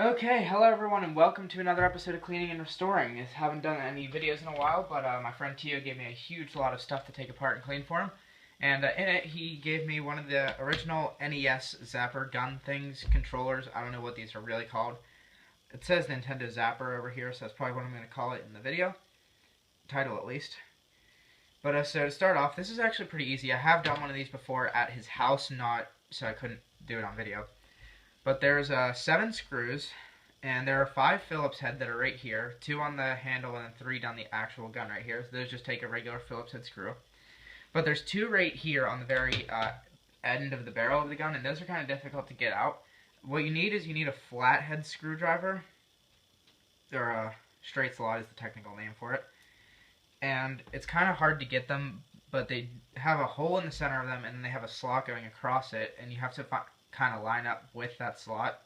Okay, hello everyone and welcome to another episode of Cleaning and Restoring. I haven't done any videos in a while, but my friend Teeohh gave me a huge lot of stuff to take apart and clean for him. And in it, he gave me one of the original NES Zapper gun things, controllers. I don't know what these are really called. It says Nintendo Zapper over here, so that's probably what I'm going to call it in the video. Title at least. But so to start off, this is actually pretty easy. I have done one of these before at his house, not so I couldn't do it on video. But there's 7 screws, and there are 5 Phillips head that are right here, 2 on the handle and then 3 down the actual gun right here. So those just take a regular Phillips head screw. But there's 2 right here on the very end of the barrel of the gun, and those are kind of difficult to get out. What you need is a flathead screwdriver, or a straight slot is the technical name for it. And it's kind of hard to get them, but they have a hole in the center of them, and then they have a slot going across it, and you have to kind of line up with that slot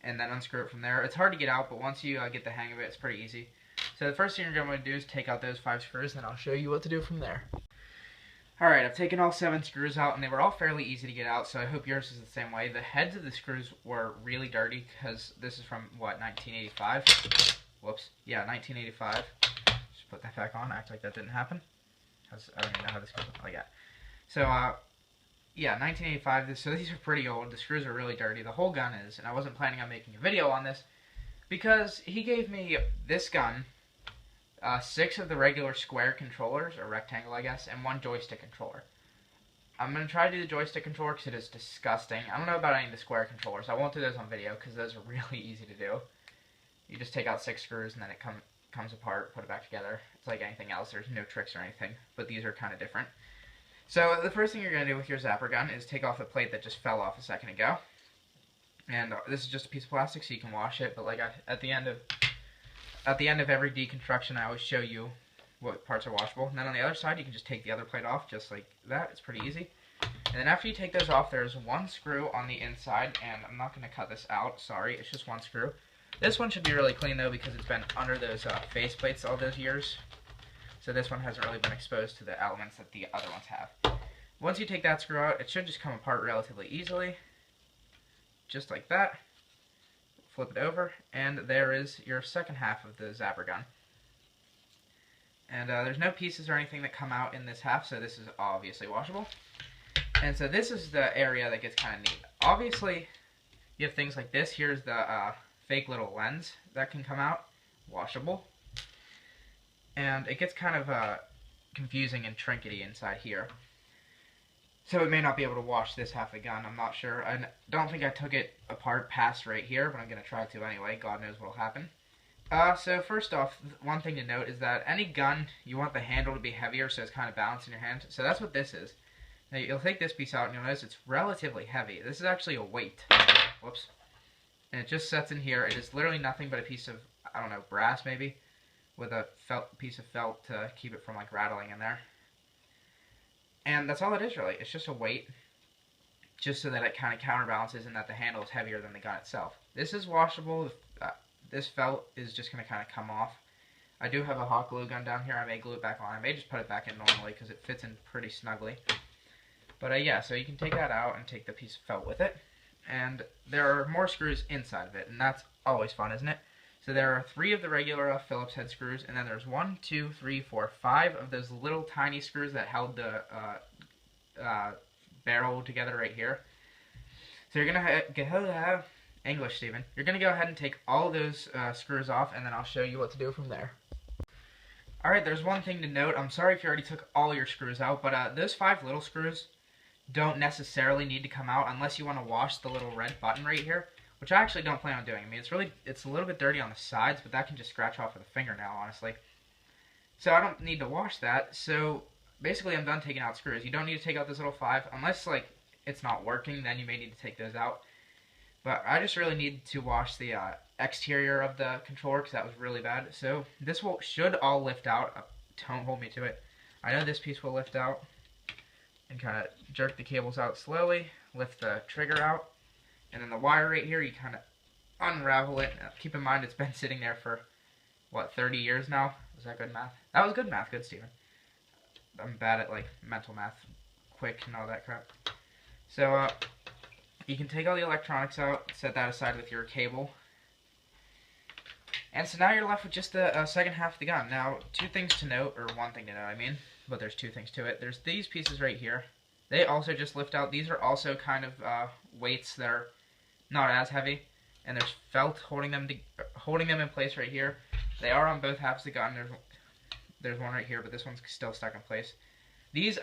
and then unscrew it from there. It's hard to get out, but once you get the hang of it, it's pretty easy. So the first thing you're going to do is take out those 5 screws, and I'll show you what to do from there. Alright, I've taken all 7 screws out, and they were all fairly easy to get out, so I hope yours is the same way. The heads of the screws were really dirty, because this is from, what, 1985? Whoops. Yeah, 1985. Just put that back on, act like that didn't happen. I don't even know how this goes like that. So, yeah, 1985, so these are pretty old. The screws are really dirty. The whole gun is, and I wasn't planning on making a video on this because he gave me this gun, 6 of the regular square controllers, or rectangle I guess, and 1 joystick controller. I'm going to try to do the joystick controller because it is disgusting. I don't know about any of the square controllers. I won't do those on video because those are really easy to do. You just take out 6 screws and then it comes apart, put it back together. It's like anything else. There's no tricks or anything, but these are kind of different. So the first thing you're going to do with your Zapper gun is take off the plate that just fell off a second ago. And this is just a piece of plastic so you can wash it, but like at the end of every deconstruction I always show you what parts are washable. And then on the other side you can just take the other plate off just like that. It's pretty easy. And then after you take those off, there's 1 screw on the inside, and I'm not going to cut this out, sorry, it's just 1 screw. This one should be really clean though because it's been under those face plates all those years. So this one hasn't really been exposed to the elements that the other ones have. Once you take that screw out, it should just come apart relatively easily. Just like that. Flip it over, and there is your second half of the Zapper gun. And there's no pieces or anything that come out in this half, so this is obviously washable. And so this is the area that gets kind of neat. Obviously, you have things like this. Here's the fake little lens that can come out. Washable. And it gets kind of confusing and trinkety inside here. So it may not be able to wash this half of the gun, I'm not sure. I don't think I took it apart past right here, but I'm going to try to anyway. God knows what will happen. So first off, one thing to note is that any gun, you want the handle to be heavier so it's kind of balanced in your hand. So that's what this is. Now you'll take this piece out and you'll notice it's relatively heavy. This is actually a weight. Whoops. And it just sets in here. It is literally nothing but a piece of, I don't know, brass maybe, with a piece of felt to keep it from like rattling in there. And that's all it is really. It's just a weight, just so that it kind of counterbalances and that the handle is heavier than the gun itself. This is washable. This felt is just going to kind of come off. I do have a hot glue gun down here. I may glue it back on. I may just put it back in normally because it fits in pretty snugly. But yeah, so you can take that out and take the piece of felt with it. And there are more screws inside of it, and that's always fun, isn't it? So there are 3 of the regular Phillips head screws, and then there's 1, 2, 3, 4, 5 of those little tiny screws that held the barrel together right here. So you're gonna English, Steven. You're gonna go ahead and take all of those screws off, and then I'll show you what to do from there. All right, there's one thing to note. I'm sorry if you already took all your screws out, but those 5 little screws don't necessarily need to come out unless you want to wash the little red button right here. Which I actually don't plan on doing. I mean, it's a little bit dirty on the sides, but that can just scratch off with a fingernail, honestly. So I don't need to wash that. So basically, I'm done taking out screws. You don't need to take out this little 5, unless like it's not working. Then you may need to take those out. But I just really need to wash the exterior of the controller because that was really bad. So this should all lift out. Don't hold me to it. I know this piece will lift out, and kind of jerk the cables out slowly. Lift the trigger out. And then the wire right here, you kind of unravel it. Keep in mind, it's been sitting there for, what, 30 years now? Was that good math? That was good math. Good, Steven. I'm bad at, like, mental math, quick and all that crap. So, you can take all the electronics out, set that aside with your cable, And so now you're left with just the second half of the gun. Now, two things to note, or one thing to note, I mean, but there's two things to it. There's these pieces right here. They also just lift out. These are also kind of weights that are not as heavy, and there's felt holding them in place right here. They are on both halves of the gun. There's one right here, but this one's still stuck in place. These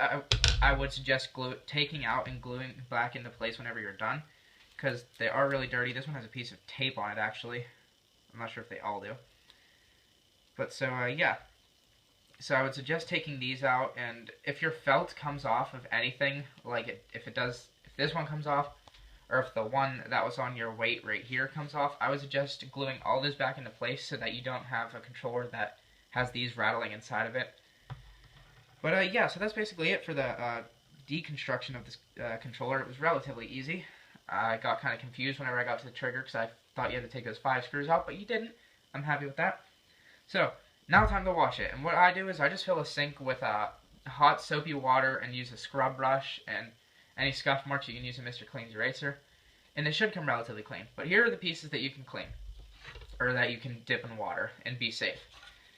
I would suggest taking out and gluing back into place whenever you're done, because they are really dirty. This one has a piece of tape on it, actually. I'm not sure if they all do. But so, yeah. So I would suggest taking these out, and if your felt comes off of anything, like if this one comes off, or if the one that was on your weight right here comes off, I would suggest gluing all this back into place so that you don't have a controller that has these rattling inside of it. But yeah, so that's basically it for the deconstruction of this controller. It was relatively easy. I got kind of confused whenever I got to the trigger because I thought you had to take those 5 screws out, but you didn't. I'm happy with that. So, now time to wash it. And what I do is I just fill a sink with hot soapy water and use a scrub brush, and any scuff marks you can use a Mr. Clean's eraser. And it should come relatively clean. But here are the pieces that you can clean, or that you can dip in water and be safe.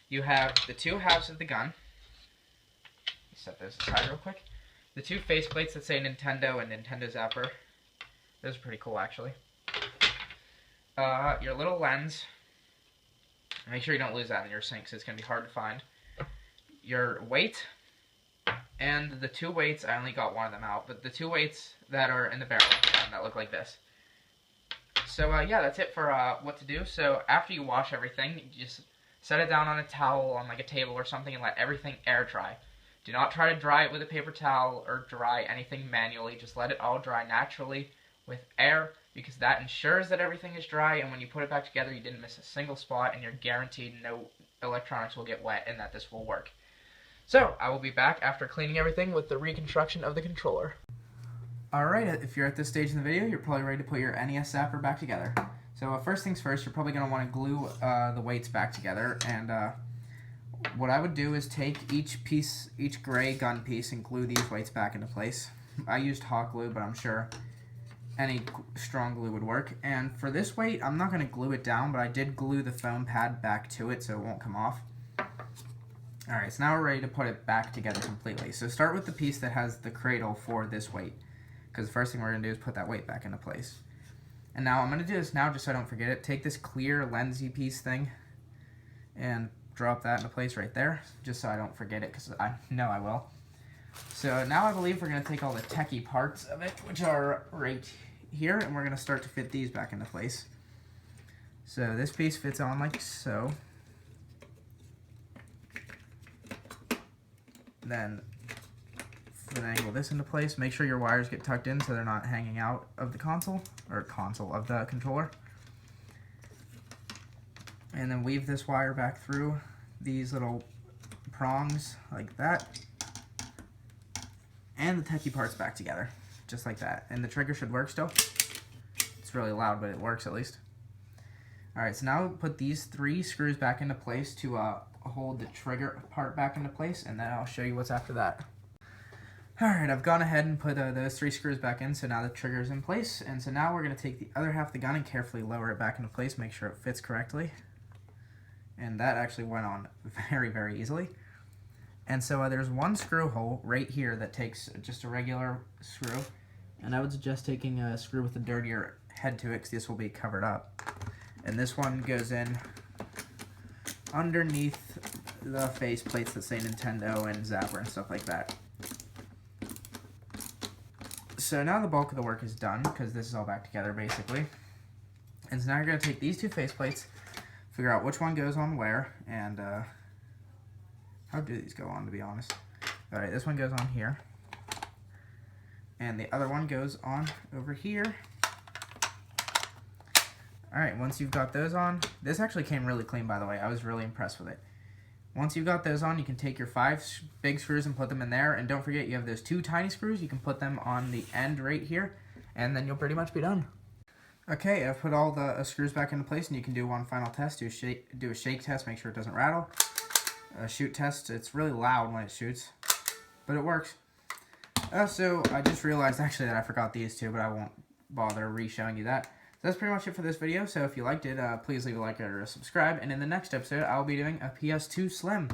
You have the 2 halves of the gun. Set those aside real quick. The 2 faceplates that say Nintendo and Nintendo Zapper. Those are pretty cool, actually. Your little lens. Make sure you don't lose that in your sink, because it's going to be hard to find. Your weight. And the 2 weights, I only got one of them out, but the 2 weights that are in the barrel that look like this. So, yeah, that's it for what to do. So, after you wash everything, you just set it down on a towel, on like a table or something, and let everything air dry. Do not try to dry it with a paper towel or dry anything manually. Just let it all dry naturally with air, because that ensures that everything is dry, and when you put it back together, you didn't miss a single spot, and you're guaranteed no electronics will get wet and that this will work. So, I will be back after cleaning everything with the reconstruction of the controller. Alright, if you're at this stage in the video, you're probably ready to put your NES Zapper back together. So, first things first, you're probably going to want to glue the weights back together, and what I would do is take each gray gun piece and glue these weights back into place. I used hot glue, but I'm sure any strong glue would work. And for this weight, I'm not going to glue it down, but I did glue the foam pad back to it so it won't come off. Alright, so now we're ready to put it back together completely. So start with the piece that has the cradle for this weight, because the first thing we're going to do is put that weight back into place. And now I'm going to do this now just so I don't forget it. Take this clear lensy piece thing and drop that into place right there, just so I don't forget it, because I know I will. So now I believe we're going to take all the techie parts of it, which are right here, and we're going to start to fit these back into place. So this piece fits on like so. Then angle this into place. Make sure your wires get tucked in so they're not hanging out of the console of the controller. And then weave this wire back through these little prongs like that. And the techie parts back together, just like that. And the trigger should work still. It's really loud, but it works at least. Alright, so now put these 3 screws back into place to hold the trigger part back into place, and then I'll show you what's after that. Alright, I've gone ahead and put those 3 screws back in, so now the trigger's in place. And so now we're going to take the other half of the gun and carefully lower it back into place, make sure it fits correctly. And that actually went on very, very easily. And so there's one screw hole right here that takes just a regular screw. And I would suggest taking a screw with a dirtier head to it, because this will be covered up. And this one goes in underneath the face plates that say Nintendo and Zapper and stuff like that. So now the bulk of the work is done, because this is all back together basically. And so now you're going to take these 2 face plates, figure out which one goes on where, and how do these go on, to be honest? Alright, this one goes on here. And the other one goes on over here. Alright, once you've got those on, this actually came really clean, by the way. I was really impressed with it. Once you've got those on, you can take your 5 big screws and put them in there. And don't forget, you have those 2 tiny screws. You can put them on the end right here, and then you'll pretty much be done. Okay, I've put all the screws back into place, and you can do one final test. Do a shake test, make sure it doesn't rattle. A shoot test, it's really loud when it shoots, but it works. So I just realized actually that I forgot these 2, but I won't bother re-showing you that. that's pretty much it for this video. So if you liked it, please leave a like or subscribe. And in the next episode, I'll be doing a PS2 Slim.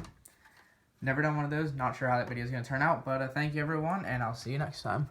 Never done one of those. Not sure how that video is going to turn out. But thank you, everyone, and I'll see you next time.